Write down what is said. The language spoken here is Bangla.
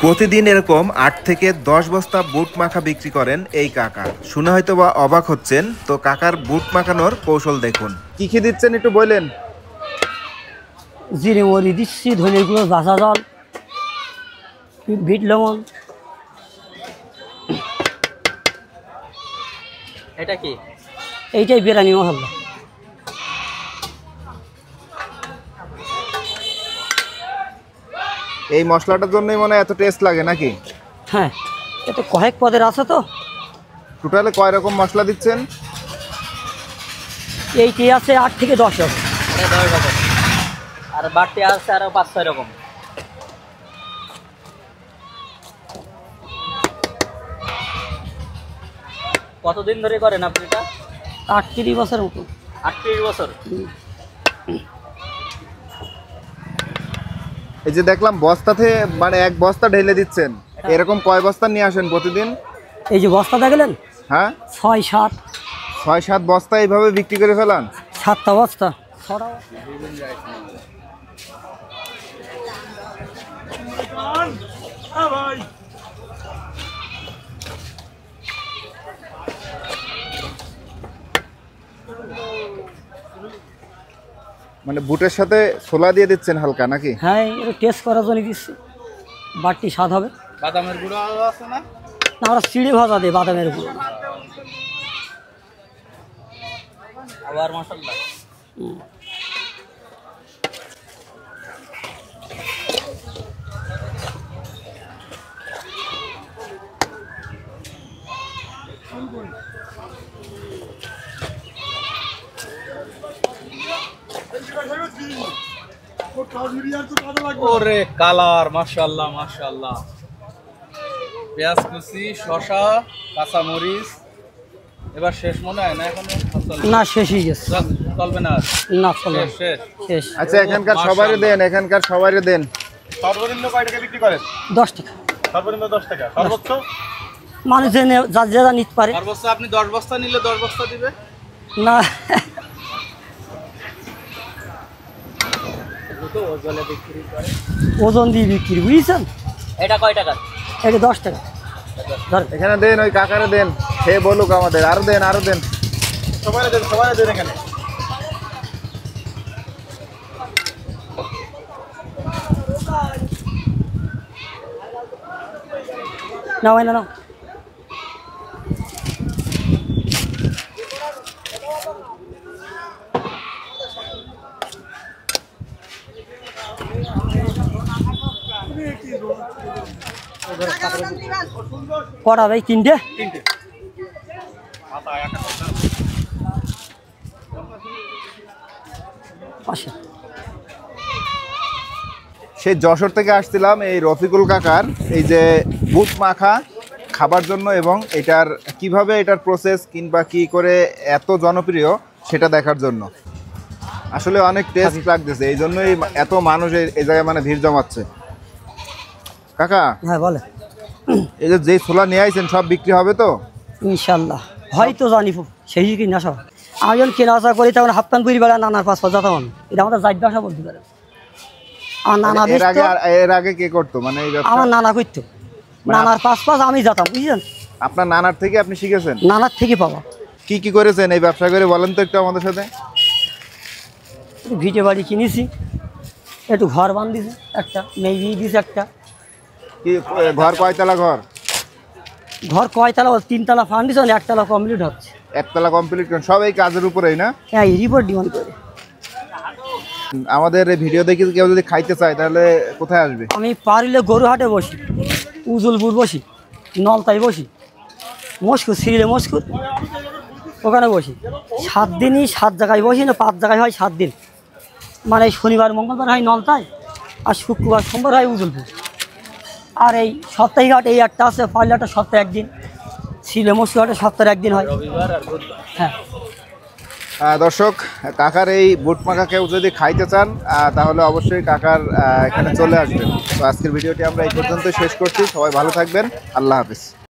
প্রতিদিন এরকম ৮ থেকে ১০ বস্তা বুট মাখা বিক্রি করেন এই কাকা। শুনে হয়তো বা অবাক হচ্ছেন, তো কাকার বুট মাখানোর কৌশল দেখুন। কি কি দিচ্ছেন একটু বললেন? জিরে মরি দিচ্ছি, ধনের গুঁড়ো, বাসা জল, বিট লবণ। এটা কি? এইটাই বিরিয়ানি মশলা। এই মশলাটার জন্যই মনে হয় এত টেস্ট লাগে নাকি? হ্যাঁ, এটা কয়েক পদের আছে তো। টোটালে কয় রকম মশলা দিচ্ছেন? এইটি আছে ৮ থেকে ১০ রকম। এটা ১০ রকম, আর বাড়তি আছে আরো ৫-৬ রকম। কতদিন ধরে করেন আপনি এটা? ৩৮ বছর মতো। ৩৮ বছর। এই যে দেখলাম বস্তাতে মানে এক বস্তা ঢেলে দিচ্ছেন, এরকম কয় বস্তা নিয়ে আসেন প্রতিদিন? এই যে বস্তা দেখলেন, হ্যাঁ, ৬-৭ বস্তা এইভাবে বিক্রি করে ফেলান? ৭টা বস্তা। মানে বুটের সাথে ছোলা দিয়ে দিচ্ছেন হালকা নাকি? হ্যাঁ, এটা টেস্ট করার জন্য দিচ্ছি, বাড়তি স্বাদ হবে। বাদামের গুঁড়ো আছে না? না, আমরা চিড়ে ভাজা দিই, বাদামের গুঁড়ো। আবার মশলা। ওরে কালার, মাশাআল্লাহ মাশাআল্লাহ। পেঁয়াজ কুচি, শসা, কাঁচা মরিচ। এবার শেষ মনে হয় না? এখন না, শেষ হয়ে গেছে। চলবে না? না, চলবে শেষ শেষ। আচ্ছা, এখানকার সবারই দেন, এখানকার সবারই দেন। সর্বনিম্ন কয় টাকা বিক্রি করেন? ১০ টাকা। সর্বনিম্ন 10 টাকা। সর্বোচ্চ? মানুষ যা নিতে পারে। সর্বোচ্চ আপনি 10 বস্তা নিলে 10 বস্তা দিবে না, ওজন দিয়ে বিক্রি, বুঝছেন? এটা কয় টাকা? এটা ১০ টাকা। এখানে দেন, ওই কাকারে দেন, সে বলুক আমাদের। আরো দেন, আরো দেন, সবাই দেন, সবাই দেন। এখানে না ভাই, না। কটা ভাই? ৩টে। সেই যশোর থেকে আসছিলাম এই রফিকুল কাকার এই যে বুট মাখা খাবার জন্য, এবং এটার কিভাবে এটার প্রসেস কিংবা কি করে এত জনপ্রিয় সেটা দেখার জন্য। আসলে অনেক টেস্ট লাগতেছে, এই জন্যই এত মানুষ এই জায়গায় মানে ভিড় জমাচ্ছে। কাকা, হ্যাঁ বলে, এই যে ছোলা নিয়ে আইছেন সব বিক্রি হবে তো? ইনশাল্লাহ হয়তো, জানি সেই কি না। সব আমি যখন কেনা আসা করি তখন হাফ প্যান্ট পুরি বেলা নানার পাঁচ যেতাম। এটা আমাদের জাত ভাষা বলতে পারে। আমার নানা এর আগে কে করতো? মানে আমার নানা করতো, নানার পাঁচ আমি যেতাম, বুঝছেন? আপনার নানার থেকে আপনি শিখেছেন? নানার থেকে পাওয়া। কি কি করেছেন এই ব্যবসা করে বলেন তো একটু আমাদের সাথে। ভিটে বাড়ি কিনেছি, একটু ঘর বান্ধিছি, একটা মেয়ে বিয়ে দিয়েছি। একটা কি ঘর? কয়তলা ঘর? ঘর কয়তলা? 3তলা ফাউন্ডেশন, 1তলা কমপ্লিট হচ্ছে। 1তলা কমপ্লিট করেন? সব এই কাজের উপরেই না? হ্যাঁ, রিপোর্ট ডিমান্ড করে। আমাদের এই ভিডিও দেখে কেউ যদি খাইতে চায় তাহলে কোথায় আসবে? আমি পারিলে গরুহাটে বসি, উজলপুর বসি, নলতায় বসি, মস্কুর সিরিলে মস্কুর, ওখানে বসি। 7 দিনই 7 জায়গায় বসি, না 5 জায়গায় হয় 7 দিন। মানে শনিবার মঙ্গলবার হয় নলতায়, আর শুক্রবার সোমবার হয় উজলপুর। আর এই সপ্তাহিক হাট এই একটা আছে, পারলেটা সপ্তাহে একদিন, সিলে মস্কুর হাটে সপ্তাহে একদিন হয়। হ্যাঁ। দর্শক, কাকার এই বুট মাখা কেউ যদি খাইতে চান তাহলে অবশ্যই কাকার এখানে চলে আসবেন। তো আজকের ভিডিওটি আমরা এই পর্যন্ত শেষ করছি। সবাই ভালো থাকবেন। আল্লাহ হাফেজ।